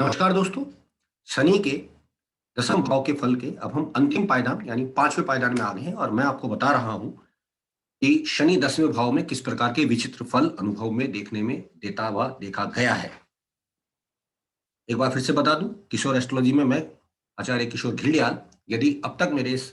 नमस्कार दोस्तों। शनि के दसम भाव के फल के अब हम अंतिम पायदान यानी पांचवें पायदान में आ गए हैं और मैं आपको बता रहा हूं कि शनि 10वें भाव में किस प्रकार के विचित्र फल अनुभव में देखने में देता हुआ देखा गया है। एक बार फिर से बता दूं, किशोर एस्ट्रोलॉजी में मैं आचार्य किशोर घिल्डियाल। यदि अब तक मेरे इस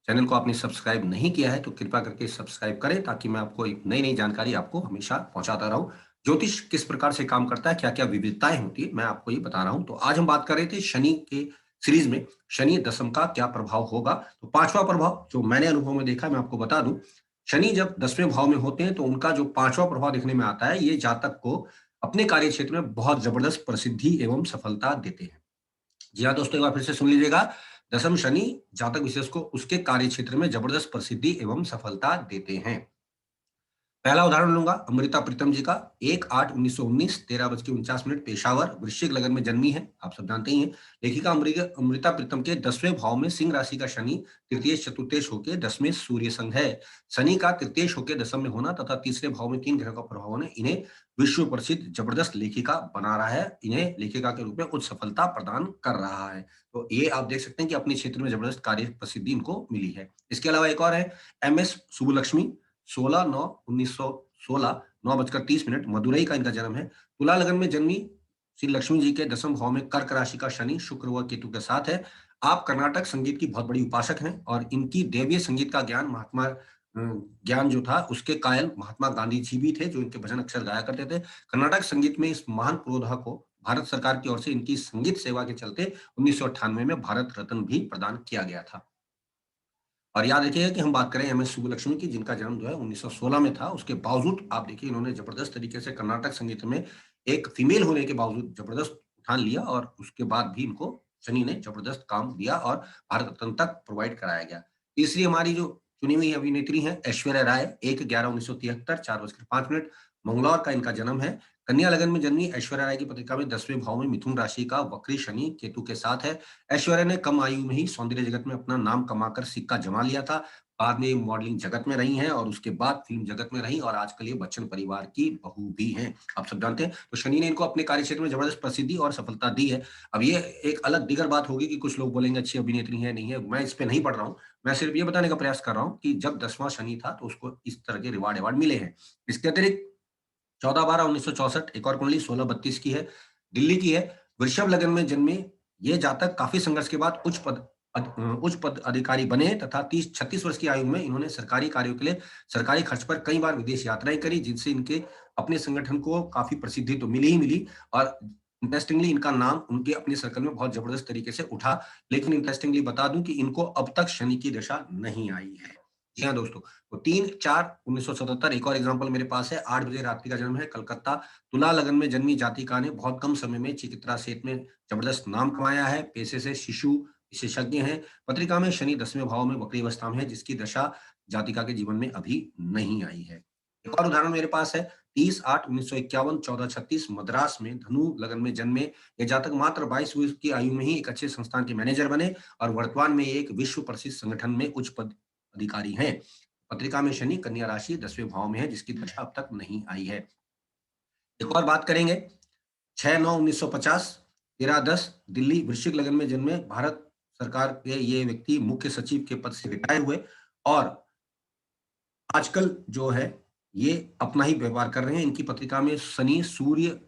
चैनल को आपने सब्सक्राइब नहीं किया है तो कृपया करके सब्सक्राइब करें ताकि मैं आपको एक नई नई जानकारी आपको हमेशा पहुंचाता रहूं। ज्योतिष किस प्रकार से काम करता है, क्या क्या विविधताएं होती है, मैं आपको ये बता रहा हूं। तो आज हम बात कर रहे थे शनि के सीरीज में शनि दशम का क्या प्रभाव होगा। तो पांचवा प्रभाव जो मैंने अनुभव में देखा, मैं आपको बता दूं। शनि जब 10वें भाव में होते हैं तो उनका जो पांचवा प्रभाव देखने में आता है, ये जातक को अपने कार्य क्षेत्र में बहुत जबरदस्त प्रसिद्धि एवं सफलता देते हैं। जी हाँ दोस्तों, एक बार फिर से सुन लीजिएगा। दशम शनि जातक विशेष को उसके कार्य क्षेत्र में जबरदस्त प्रसिद्धि एवं सफलता देते हैं। पहला उदाहरण लूंगा अमृता प्रीतम जी का। 1/8/1919 13:49 पेशावर वृश्चिक लगन में जन्मी है, आप सब जानते ही हैं। लेखिका अमृता प्रीतम के 10वें भाव में सिंह राशि का शनि तृतीयेश चतुर्थेश होकर 10वें सूर्य संघ है। शनि का तृतीयेश होकर दशम में होना तथा तीसरे भाव में 3 ग्रह का प्रभाव होने इन्हें विश्व प्रसिद्ध जबरदस्त लेखिका बना रहा है, इन्हें लेखिका के रूप में उच्च सफलता प्रदान कर रहा है। तो ये आप देख सकते हैं कि अपने क्षेत्र में जबरदस्त कार्य प्रसिद्धि इनको मिली है। इसके अलावा एक और है MS सुबुलक्ष्मी। 16/9/1916 9:30 मदुरई का इनका जन्म है। तुला लगन में जन्मी श्री लक्ष्मी जी के दसम भाव में कर्क राशि का शनि शुक्र व केतु के साथ है। आप कर्नाटक संगीत की बहुत बड़ी उपासक हैं और इनकी दैवीय संगीत का ज्ञान ज्ञान जो था उसके कायल महात्मा गांधी जी भी थे, जो इनके भजन अक्सर गाया करते थे। कर्नाटक संगीत में इस महान पुरोधा को भारत सरकार की ओर से इनकी संगीत सेवा के चलते 1998 में भारत रत्न भी प्रदान किया गया था। और याद रखिएगा कि हम बात करें MS सुब्बलक्ष्मी की, जिनका जन्म जो है 1916 में था। उसके बावजूद आप देखिए इन्होंने जबरदस्त तरीके से कर्नाटक संगीत में एक फीमेल होने के बावजूद जबरदस्त उठान लिया और उसके बाद भी इनको शनि ने जबरदस्त काम दिया और भारत रत्न तक प्रोवाइड कराया गया। तीसरी हमारी जो चुनी हुई अभिनेत्री हैं ऐश्वर्या राय। 1/11/1973 4:05 मंगलौर का इनका जन्म है। कन्या लगन में जन्मी ऐश्वर्या राय की पत्रिका में 10वें भाव में मिथुन राशि का वक्री शनि केतु के साथ है। ऐश्वर्या ने कम आयु में ही सौंदर्य जगत में अपना नाम कमाकर सिक्का जमा लिया था। बाद में मॉडलिंग जगत में रही हैं और उसके बाद फिल्म जगत में रही और आजकल ये बच्चन परिवार की बहू भी हैं। आप सब जानते हैं। तो शनि ने इनको अपने कार्य क्षेत्र में जबरदस्त प्रसिद्धि और सफलता दी है। अब ये एक अलग दिगर बात होगी कि कुछ लोग बोलेंगे अच्छी अभिनेत्री है, नहीं है। मैं इस पे नहीं पढ़ रहा हूँ। मैं सिर्फ ये बताने का प्रयास कर रहा हूँ कि जब 10वां शनि था तो उसको इस तरह के रिवार्ड अवार्ड मिले हैं। इसके अतिरिक्त 14/12/1964 एक और कुंडली 1632 की है, दिल्ली की है। वृषभ लगन में जन्मे ये जातक काफी संघर्ष के बाद उच्च पद अधिकारी बने तथा 30-36 वर्ष की आयु में इन्होंने सरकारी कार्यों के लिए सरकारी खर्च पर कई बार विदेश यात्राएं करी, जिनसे इनके अपने संगठन को काफी प्रसिद्धि तो मिली ही मिली और इंटरेस्टिंगली इनका नाम उनके अपने सर्कल में बहुत जबरदस्त तरीके से उठा। लेकिन इंटरेस्टिंगली बता दूं कि इनको अब तक शनि की दशा नहीं आई है। जी हाँ दोस्तों, तो 3/4/1977 एक और एग्जांपल मेरे पास है। 8 बजे रात्रि का जन्म है, कलकत्ता। तुला लगन में जन्मी जातिका ने बहुत कम समय में चिकित्सा क्षेत्र में जबरदस्त नाम कमाया है। पेशे से शिशु विशेषज्ञ हैं। पत्रिका में शनि 10वें भाव में वक्री अवस्था में है, जिसकी दशा जातिका के जीवन में अभी नहीं आई है। एक और उदाहरण मेरे पास है। 30/8/1951 14:36 मद्रास में धनु लगन में जन्मे ये जातक मात्र 22 वर्ष की आयु में ही एक अच्छे संस्थान के मैनेजर बने और वर्तमान में एक विश्व प्रसिद्ध संगठन में उच्च पद अधिकारी हैं। पत्रिका में शनि कन्या राशि 10वें भाव में है, जिसकी दशा अब तक नहीं आई है। एक और बात करेंगे। 6/9/1950 13:10 दिल्ली वृश्चिक लगन में जन्मे भारत सरकार के ये व्यक्ति मुख्य सचिव के पद से रिटायर हुए और आजकल जो है ये अपना ही व्यवहार कर रहे हैं। इनकी पत्रिका में शनि सूर्य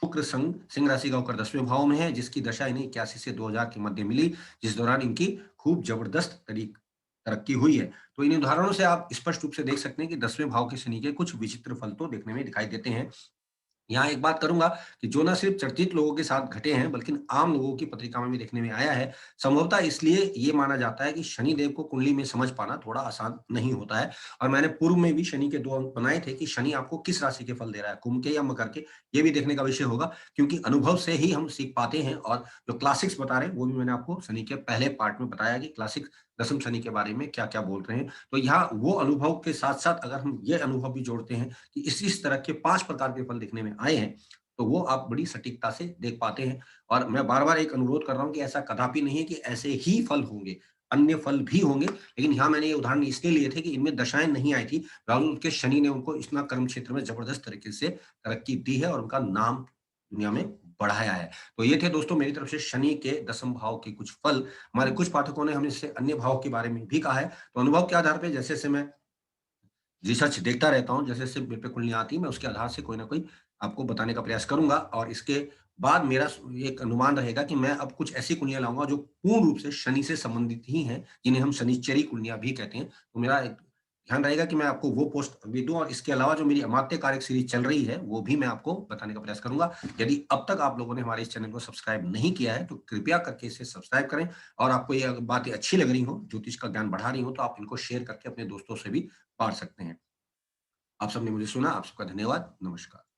शुक्र संग सिंह राशि का होकर 10वें भाव में है, जिसकी दशा इन्हें 81 से 2000 के मध्य मिली, जिस दौरान इनकी खूब जबरदस्त तरक्की हुई है। तो इन उदाहरणों से आप स्पष्ट रूप से देख सकते हैं कि 10वें भाव के शनि के कुछ विचित्र फल तो देखने में दिखाई देते हैं। यहाँ एक बात करूंगा कि जो ना सिर्फ चर्चित लोगों के साथ घटे हैं बल्कि आम लोगों की पत्रिका में भी देखने में आया है। संभवतः इसलिए ये माना जाता है कि शनि देव को कुंडली में समझ पाना थोड़ा आसान नहीं होता है। और मैंने पूर्व में भी शनि के 2 अंक बनाए थे कि शनि आपको किस राशि के फल दे रहा है, कुंभ के या मकर के। ये भी देखने का विषय होगा, क्योंकि अनुभव से ही हम सीख पाते हैं। और जो क्लासिक्स बता रहे हैं वो भी मैंने आपको शनि के पहले पार्ट में बताया कि क्लासिक दसम शनि के बारे में क्या क्या बोल रहे हैं। तो यहाँ वो अनुभव के साथ साथ अगर हम ये अनुभव भी जोड़ते हैं कि इस तरह के 5 प्रकार के फल दिखने में आए हैं, तो वो आप बड़ी सटीकता से देख पाते हैं। और मैं बार-बार एक अनुरोध कर रहा हूँ कि ऐसा कदापि नहीं है कि ऐसे ही फल होंगे, अन्य फल भी होंगे। लेकिन यहाँ मैंने ये उदाहरण इसलिए लिए थे कि इनमें दशाएँ नहीं आई थी, बावजूद उसके शनि ने उनको इतना कर्म क्षेत्र में जबरदस्त तरीके से तरक्की दी है और उनका नाम दुनिया में बढ़ाया है। तो ये थे दोस्तों मेरी तरफ से शनि के दसम भाव के कुछ फल। हमारे कुछ पाठकों ने हमसे अन्य भाव के बारे में भी कहा है। तो अनुभव के आधार पे जैसे-जैसे मैं रिसर्च देखता रहता हूँ, जैसे-जैसे मेरे पे कुंडलियाँ आती हैं, मैं उसके आधार से कोई न कोई आपको बताने का प्रयास करूँगा और इसके बाद मेरा एक अनुमान रहेगा कि मैं अब कुछ ऐसी कुंडलियाँ लाऊँगा जो पूर्ण रूप से शनि से संबंधित ही हैं, जिन्हें हम शनिश्चरी कुंडलियाँ भी कहते हैं। तो मेरा एक ध्यान रहेगा कि मैं आपको वो पोस्ट भी दूँ और इसके अलावा जो मेरी अमात्य कारक सीरीज़ चल रही है, वो भी मैं आपको बताने का प्रयास करूँगा। यदि अब तक आप लोगों ने हमारे इस चैनल को सब्सक्राइब नहीं किया है, तो कृपया करके इसे सब्सक्राइब करें और आपको ये अगर बातें अच्छी लग रही हों, ज्योतिष का ज्ञान बढ़ा रही हों, तो आप इनको शेयर करके अपने दोस्तों से भी बाँट सकते हैं। आप सबने मुझे सुना, आप सबका धन्यवाद। नमस्कार।